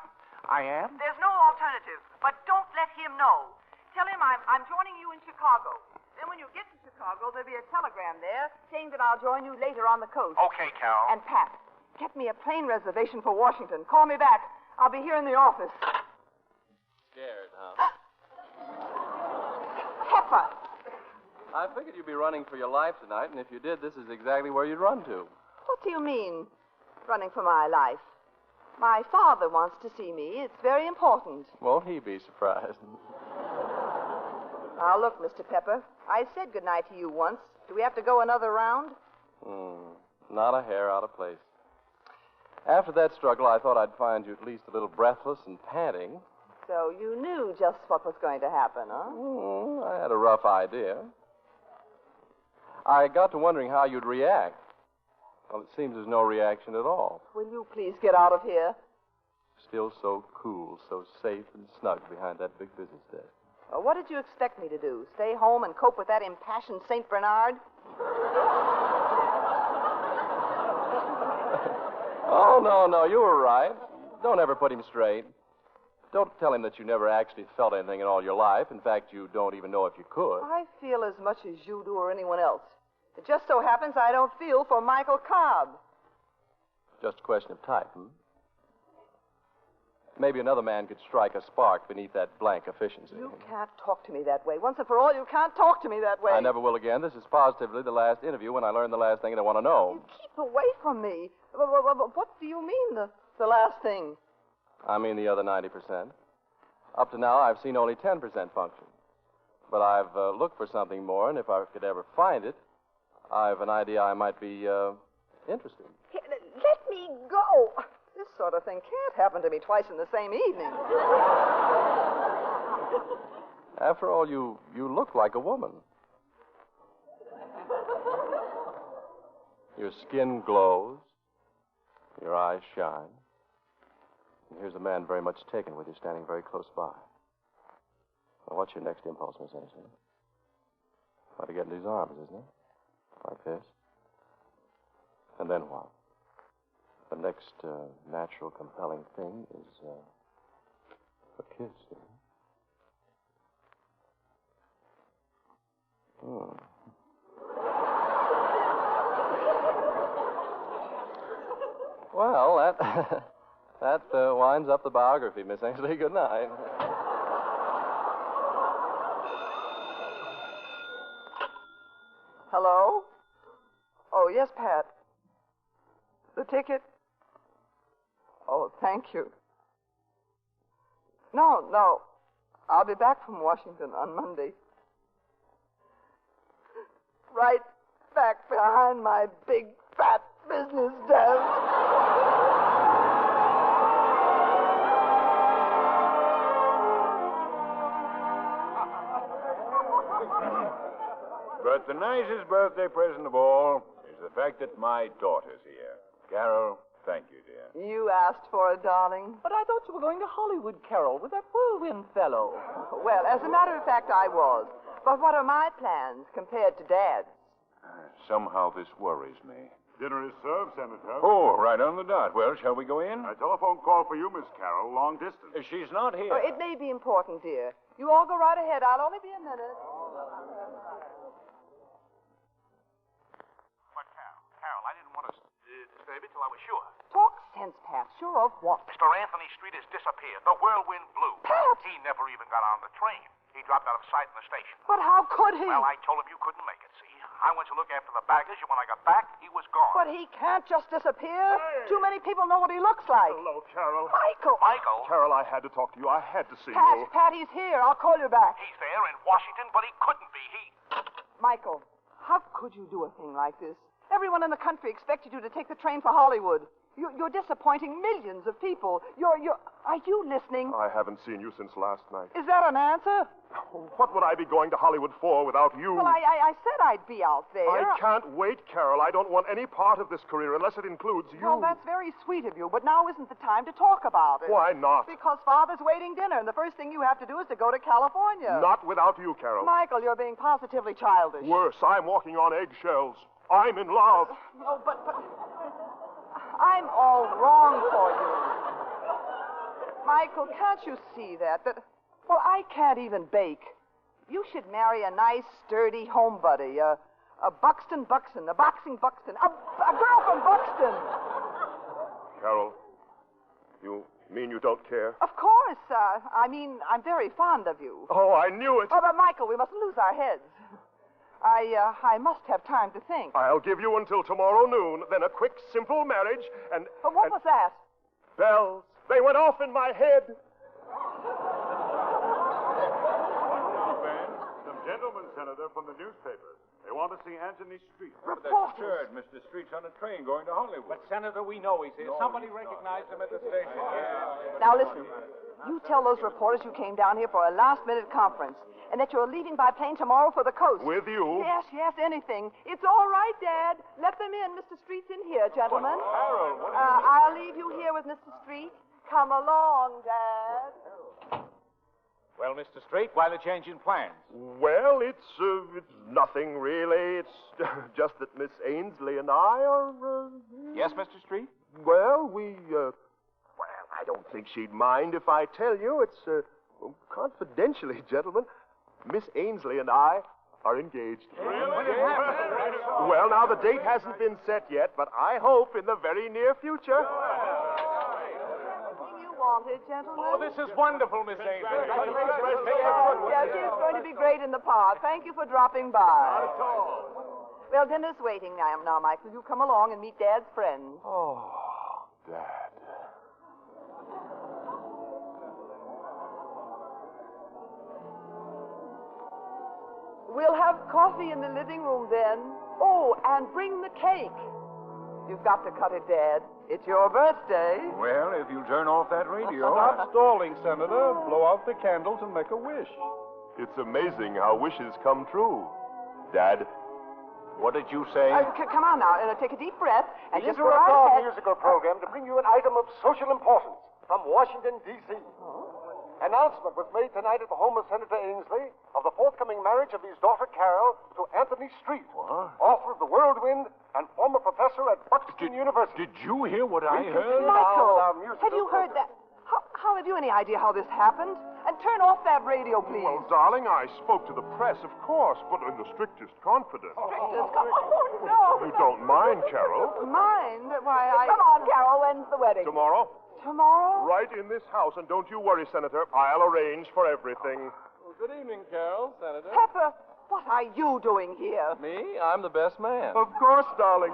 am? There's no alternative, but don't let him know. Tell him I'm joining you in Chicago. Then when you get to Chicago, there'll be a telegram there saying that I'll join you later on the coast. Okay, Carol. And Pat, get me a plane reservation for Washington. Call me back. I'll be here in the office. Scared, huh? Pepper. I figured you'd be running for your life tonight, and if you did, this is exactly where you'd run to. What do you mean, running for my life? My father wants to see me. It's very important. Won't he be surprised? Now, look, Mr. Pepper, I said goodnight to you once. Do we have to go another round? Not a hair out of place. After that struggle, I thought I'd find you at least a little breathless and panting. So you knew just what was going to happen, huh? I had a rough idea. I got to wondering how you'd react. Well, it seems there's no reaction at all. Will you please get out of here? Still so cool, so safe and snug behind that big business desk. What did you expect me to do? Stay home and cope with that impassioned St. Bernard? Oh, no, you were right. Don't ever put him straight. Don't tell him that you never actually felt anything in all your life. In fact, you don't even know if you could. I feel as much as you do or anyone else. It just so happens I don't feel for Michael Cobb. Just a question of type, Maybe another man could strike a spark beneath that blank efficiency. You can't talk to me that way. Once and for all, you can't talk to me that way. I never will again. This is positively the last interview when I learn the last thing I want to know. You keep away from me. What do you mean, the last thing? I mean the other 90%. Up to now, I've seen only 10% function. But I've looked for something more, and if I could ever find it, I've an idea I might be interested. Let me go. This sort of thing can't happen to me twice in the same evening. After all, you look like a woman. Your skin glows. Your eyes shine. And here's a man very much taken with you standing very close by. Well, what's your next impulse, Miss Ainsley? Try to get into his arms, isn't it? Like this. And then what? The next natural, compelling thing is a kiss, isn't it? Well, that winds up the biography, Miss Ainsley. Good night. Hello? Yes, Pat. The ticket? Oh, thank you. No. I'll be back from Washington on Monday. Right back behind my big, fat business desk. But the nicest birthday present of all is the fact that my daughter's here. Carol, thank you, dear. You asked for it, darling. But I thought you were going to Hollywood, Carol, with that whirlwind fellow. Well, as a matter of fact, I was. But what are my plans compared to Dad's? Somehow this worries me. Dinner is served, Senator. Oh, right on the dot. Well, shall we go in? A telephone call for you, Miss Carroll, long distance. She's not here. Oh, it may be important, dear. You all go right ahead. I'll only be a minute. But, Carol, I didn't want to disturb it till I was sure. Talk sense, Pat. Sure of what? Mr. Anthony Street has disappeared. The whirlwind blew. Pat! He never even got on the train. He dropped out of sight in the station. But how could he? Well, I told him you couldn't make it, see? I went to look after the baggage, and when I got back, he was gone. But he can't just disappear. Hey. Too many people know what he looks like. Hello, Carol. Michael. Carol, I had to talk to you. I had to see you. Pat, he's here. I'll call you back. He's there in Washington, but he couldn't be. Michael, how could you do a thing like this? Everyone in the country expected you to take the train for Hollywood. You're disappointing millions of people. Are you listening? I haven't seen you since last night. Is that an answer? What would I be going to Hollywood for without you? Well, I said I'd be out there. I can't wait, Carol. I don't want any part of this career unless it includes you. Well, that's very sweet of you, but now isn't the time to talk about it. Why not? Because Father's waiting dinner, and the first thing you have to do is to go to California. Not without you, Carol. Michael, you're being positively childish. Worse, I'm walking on eggshells. I'm in love. Oh, but I'm all wrong for you. Michael, can't you see that? Well, I can't even bake. You should marry a nice, sturdy homebody, a Buxton, a boxing Buxton, a girl from Buxton. Carol, you mean you don't care? Of course. I'm very fond of you. Oh, I knew it. Oh, but Michael, we mustn't lose our heads. I must have time to think. I'll give you until tomorrow noon, then a quick, simple marriage, and... But what was that? Bells. They went off in my head. Some gentlemen, Senator, from the newspapers. They want to see Anthony Street. That's absurd. Mr. Street's on a train going to Hollywood. But, Senator, we know he's here. Somebody recognized him at the station. Now, listen. You tell those reporters you came down here for a last-minute conference and that you're leaving by plane tomorrow for the coast. With you? Yes, anything. It's all right, Dad. Let them in. Mr. Street's in here, gentlemen. Harold, I'll leave you here with Mr. Street. Come along, Dad. Well, Mr. Street, why the change in plans? Well, it's nothing, really. It's just that Miss Ainsley and I are... Yes, Mr. Street? Well, well, I don't think she'd mind if I tell you. It's, confidentially, gentlemen, Miss Ainsley and I are engaged. Really? Well, now, the date hasn't been set yet, but I hope in the very near future. Wanted, gentlemen. Oh, this is wonderful, Miss Ainsley. Yes, it's going to be great in the park. Thank you for dropping by. Not at all. Well, dinner's waiting now, Michael. You come along and meet Dad's friends. Oh, Dad. We'll have coffee in the living room then. Oh, and bring the cake. You've got to cut it, Dad. It's your birthday. Well, if you turn off that radio... Stop stalling, Senator. Blow out the candles and make a wish. It's amazing how wishes come true. Dad. What did you say? Come on now. Take a deep breath and We just interrupt go our right ahead. musical program to bring you an item of social importance from Washington, D.C. Announcement was made tonight at the home of Senator Ainsley of the forthcoming marriage of his daughter Carol to Anthony Street, author of The Whirlwind and former professor at Buxton University. Did you hear what I heard? Michael, have you heard that? How have you any idea how this happened? And turn off that radio, please. Well, darling, I spoke to the press, of course, but in the strictest confidence. No. You don't mind, Carol? Mind? Why, Come on, Carol. When's the wedding? Tomorrow? Tomorrow? Right in this house, and don't you worry, Senator. I'll arrange for everything. Well, good evening, Carol, Senator. Pepper, What are you doing here? Me? I'm the best man. Of course, darling.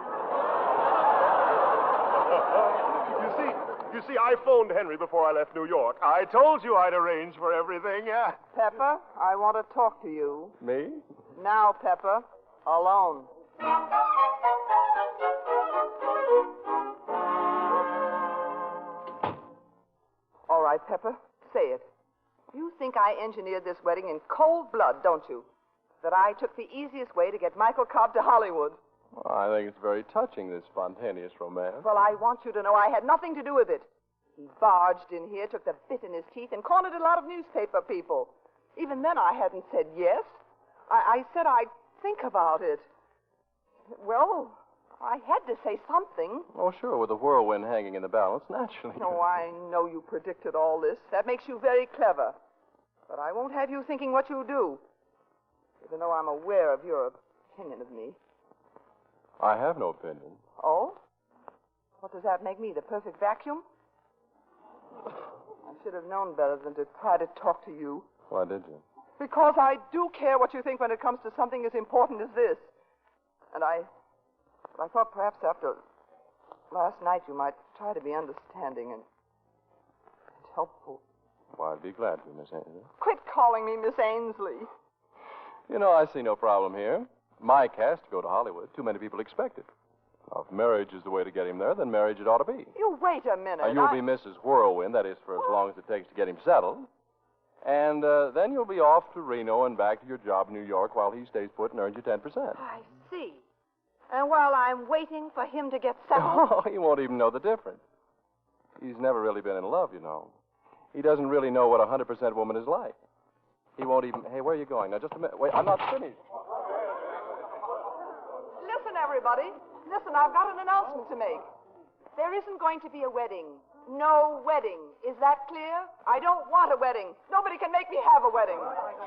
You see, I phoned Henry before I left New York. I told you I'd arrange for everything. Pepper, I want to talk to you. Me? Now, Pepper, alone. All right, Pepper, say it. You think I engineered this wedding in cold blood, don't you? That I took the easiest way to get Michael Cobb to Hollywood. Well, I think it's very touching, this spontaneous romance. Well, I want you to know I had nothing to do with it. He barged in here, took the bit in his teeth, and cornered a lot of newspaper people. Even then, I hadn't said yes. I said I'd think about it. Well, I had to say something. Oh, sure, with the whirlwind hanging in the balance, naturally. Oh, I know you predicted all this. That makes you very clever. But I won't have you thinking what you do, even though I'm aware of your opinion of me. I have no opinion. Oh? What does that make me, the perfect vacuum? I should have known better than to try to talk to you. Why did you? Because I do care what you think when it comes to something as important as this. And I thought perhaps after last night you might try to be understanding and helpful. Well, I'd be glad to, Miss Ainsley. Quit calling me Miss Ainsley. You know, I see no problem here. Mike has to go to Hollywood. Too many people expect it. Now, if marriage is the way to get him there, then marriage it ought to be. You wait a minute. Now, you'll be Mrs. Whirlwind, that is, for as long as it takes to get him settled. And then you'll be off to Reno and back to your job in New York while he stays put and earns you 10%. I see. And while I'm waiting for him to get settled... Oh, he won't even know the difference. He's never really been in love, you know. He doesn't really know what a 100% woman is like. He won't even... Hey, where are you going? Now, just a minute. Wait, I'm not finished. Listen, everybody. Listen, I've got an announcement to make. There isn't going to be a wedding. No wedding. Is that clear? I don't want a wedding. Nobody can make me have a wedding.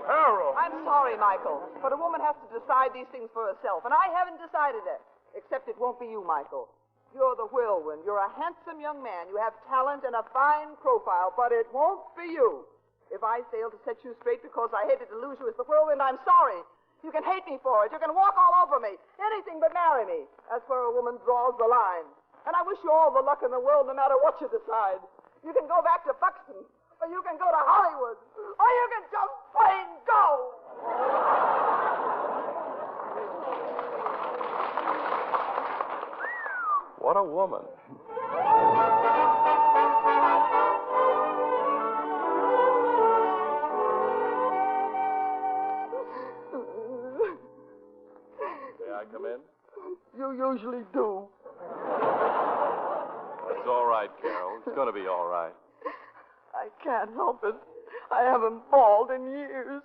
Carol! I'm sorry, Michael, but a woman has to decide these things for herself, and I haven't decided it. Except it won't be you, Michael. You're the whirlwind. You're a handsome young man. You have talent and a fine profile, but it won't be you. If I fail to set you straight because I hated to lose you as the whirlwind, I'm sorry. You can hate me for it. You can walk all over me. Anything but marry me. That's where a woman draws the line. And I wish you all the luck in the world no matter what you decide. You can go back to Buxton, or you can go to Hollywood, or you can just plain go. What a woman. May I come in? You usually do. It's all right, Carol. It's going to be all right. I can't help it. I haven't bawled in years.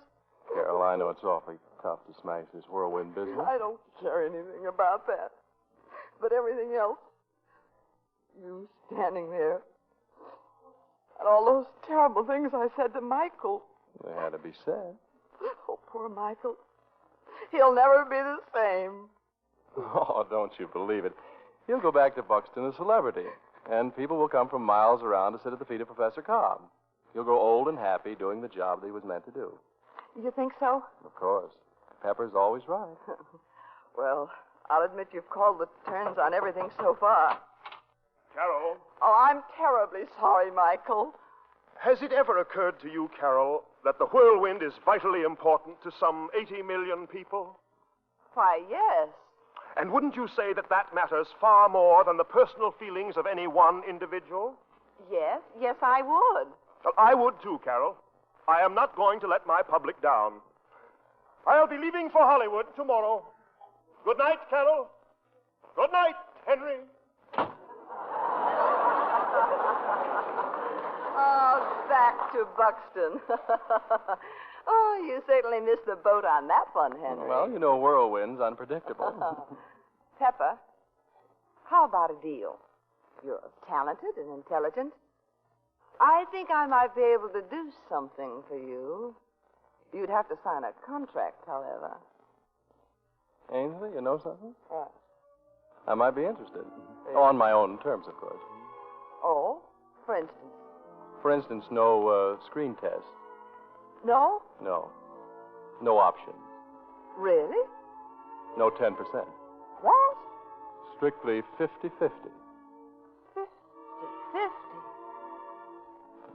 Carol, I know it's awfully tough to smash this whirlwind business. I don't care anything about that. But everything else, you standing there, and all those terrible things I said to Michael. They had to be said. Oh, poor Michael. He'll never be the same. Oh, don't you believe it. He'll go back to Buxton a celebrity, and people will come from miles around to sit at the feet of Professor Cobb. He'll grow old and happy doing the job that he was meant to do. You think so? Of course. Pepper's always right. Well, I'll admit you've called the turns on everything so far. Carol? Oh, I'm terribly sorry, Michael. Has it ever occurred to you, Carol, that the whirlwind is vitally important to some 80 million people? Why, yes. And wouldn't you say that that matters far more than the personal feelings of any one individual? Yes, I would. Well, I would too, Carol. I am not going to let my public down. I'll be leaving for Hollywood tomorrow. Good night, Carol. Good night, Henry. Oh, back to Buxton. Oh, you certainly missed the boat on that one, Henry. Well, you know, whirlwind's unpredictable. Pepper, how about a deal? You're talented and intelligent. I think I might be able to do something for you. You'd have to sign a contract, however. Ainsley, you know something? What? I might be interested. Oh, on my own terms, of course. Oh, for instance? For instance, no screen test. No? No. No options. Really? No 10%. What? Strictly 50-50. 50.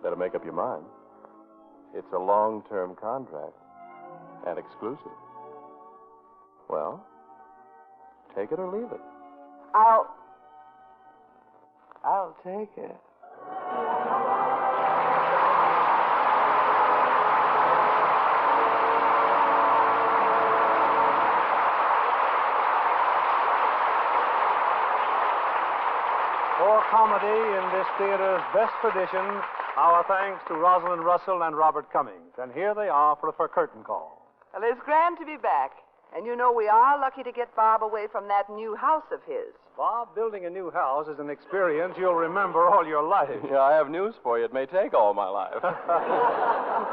Better make up your mind. It's a long-term contract and exclusive. Well, take it or leave it. I'll take it. For comedy in this theater's best tradition, our thanks to Rosalind Russell and Robert Cummings. And here they are for a curtain call. Well, it's grand to be back. And you know we are lucky to get Bob away from that new house of his. Bob, building a new house is an experience you'll remember all your life. Yeah, I have news for you. It may take all my life.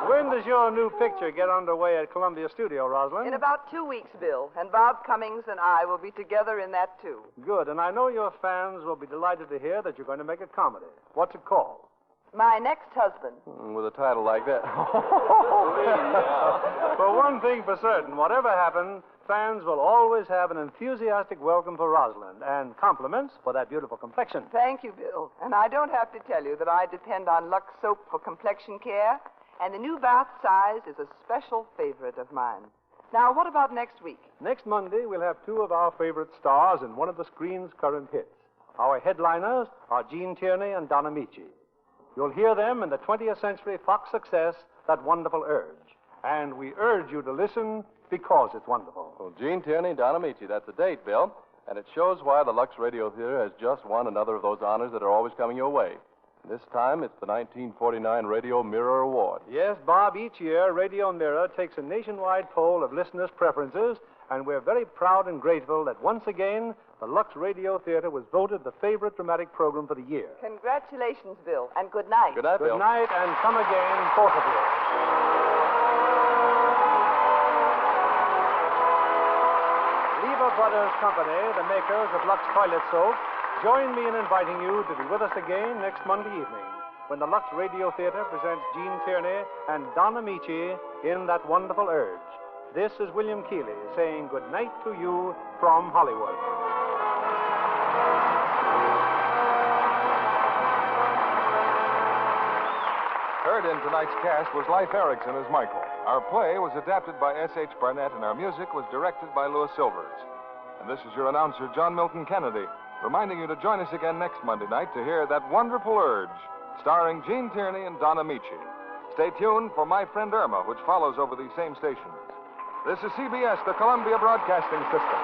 When does your new picture get underway at Columbia Studio, Rosalind? In about 2 weeks, Bill. And Bob Cummings and I will be together in that, too. Good. And I know your fans will be delighted to hear that you're going to make a comedy. What's it called? My Next Husband. With a title like that. For one thing for certain, whatever happens, fans will always have an enthusiastic welcome for Rosalind and compliments for that beautiful complexion. Thank you, Bill. And I don't have to tell you that I depend on Lux Soap for complexion care, and the new bath size is a special favorite of mine. Now, what about next week? Next Monday, we'll have two of our favorite stars in one of the screen's current hits. Our headliners are Gene Tierney and Don Amici. You'll hear them in the 20th Century Fox success, That Wonderful Urge. And we urge you to listen because it's wonderful. Well, Gene Tierney, Don Amici, that's the date, Bill. And it shows why the Lux Radio Theater has just won another of those honors that are always coming your way. This time, it's the 1949 Radio Mirror Award. Yes, Bob, each year, Radio Mirror takes a nationwide poll of listeners' preferences, and we're very proud and grateful that once again, the Lux Radio Theater was voted the favorite dramatic program for the year. Congratulations, Bill, and good night. Good night, Bill. Good night, and come again, both of you. Lever Brothers Company, the makers of Lux Toilet Soap, join me in inviting you to be with us again next Monday evening when the Lux Radio Theater presents Gene Tierney and Don Amici in That Wonderful Urge. This is William Keighley saying good night to you from Hollywood. Heard in tonight's cast was Leif Erikson as Michael. Our play was adapted by S.H. Barnett, and our music was directed by Louis Silvers. And this is your announcer, John Milton Kennedy, reminding you to join us again next Monday night to hear That Wonderful Urge, starring Gene Tierney and Don Amici. Stay tuned for My Friend Irma, which follows over these same stations. This is CBS, the Columbia Broadcasting System.